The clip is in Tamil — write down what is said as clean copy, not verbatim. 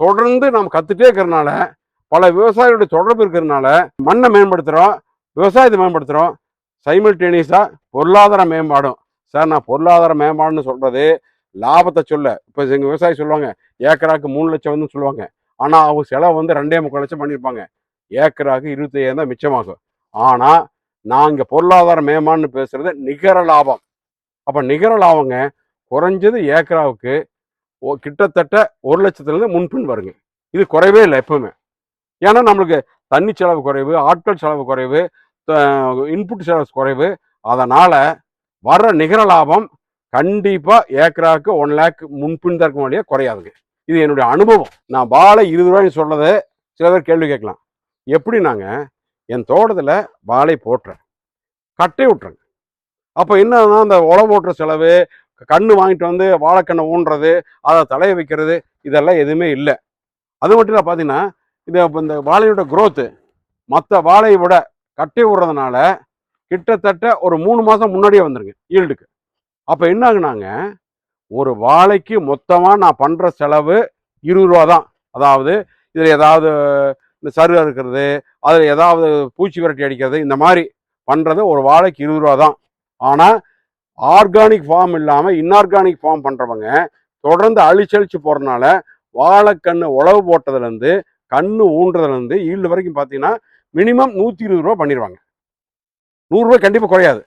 தொடர்ந்து நாம் கற்றுட்டே இருக்கிறனால, பல விவசாயிகளுடைய தொடர்பு இருக்கிறதுனால மண்ணை மேம்படுத்துகிறோம், விவசாயத்தை மேம்படுத்துகிறோம், சைமல்டேனியஸாக பொருளாதார மேம்பாடும். சார், நான் பொருளாதார மேம்பாடுன்னு சொல்கிறது லாபத்தை சொல்ல. இப்போ எங்கள் விவசாயி சொல்லுவாங்க, ஏக்கராக்கு 3 லட்சம் வந்து சொல்லுவாங்க. ஆனால் அவங்க செலவு வந்து 2.25 லட்சம் பண்ணியிருப்பாங்க. ஏக்கராக்கு 25,000 தான் மிச்சமாகும். ஆனால் நான் இங்கே பொருளாதார மேம்பாடுன்னு பேசுகிறது நிகர லாபம். அப்போ நிகர லாபங்க குறைஞ்சது ஏக்கராவுக்கு கிட்டத்தட்ட 1 லட்சத்துலேருந்து முன்பின் வருங்க. இது குறைவே இல்லை எப்பவுமே. ஏன்னா நம்மளுக்கு தண்ணி செலவு குறைவு, ஆட்கள் செலவு குறைவு, இன்புட் செலவு குறைவு. அதனால் வர்ற நிகர லாபம் கண்டிப்பாக ஏக்கராவுக்கு 1 லேக் முன்பின் தான் இருக்க முடியாது, குறையாதுங்க. இது என்னுடைய அனுபவம். நான் வாழை 20 ரூபாய்ன்னு சொல்றது சில பேர் கேள்வி கேட்கலாம். எப்படின்னாங்க, என் தோட்டத்தில் வாழை போட்டுறேன், கட்டை விட்டுறேங்க. அப்போ என்னன்னா, அந்த உழவு ஓட்டுற செலவு, கன்று வாங்கிட்டு வந்து வாழைக்கண்ணை ஊன்றது, அதை தலைய வைக்கிறது, இதெல்லாம் எதுவுமே இல்லை. அது மட்டும் இல்லை, பார்த்தீங்கன்னா இந்த வாழையோட குரோத்து மற்ற வாழையை விட கட்டை விடுறதுனால கிட்டத்தட்ட ஒரு 3 மாதம் முன்னாடியே வந்துருங்க ஈல்டுக்கு. அப்போ என்ன ஆகுனாங்க, ஒரு வாழைக்கு மொத்தமாக நான் பண்ணுற செலவு 20 ரூபா தான். அதாவது இதில் ஏதாவது இந்த சருகா இருக்கிறது, அதில் ஏதாவது பூச்சி விரட்டி அடிக்கிறது, இந்த மாதிரி பண்ணுறது ஒரு வாழைக்கு 20 ரூபா தான். ஆனால் ஆர்கானிக் ஃபார்ம் இல்லாமல் இன்ஆர்கானிக் ஃபார்ம் பண்ணுறவங்க தொடர்ந்து அழிச்சழிச்சு போகிறதுனால வாழைக்கண்ணு உழவு போட்டதுலேருந்து கண்ணு ஊன்றதுலேருந்து ஈல்டு வரைக்கும் பார்த்தீங்கன்னா மினிமம் 120 ரூபா பண்ணிடுவாங்க. 100 ரூபாய் கண்டிப்பாக குறையாது.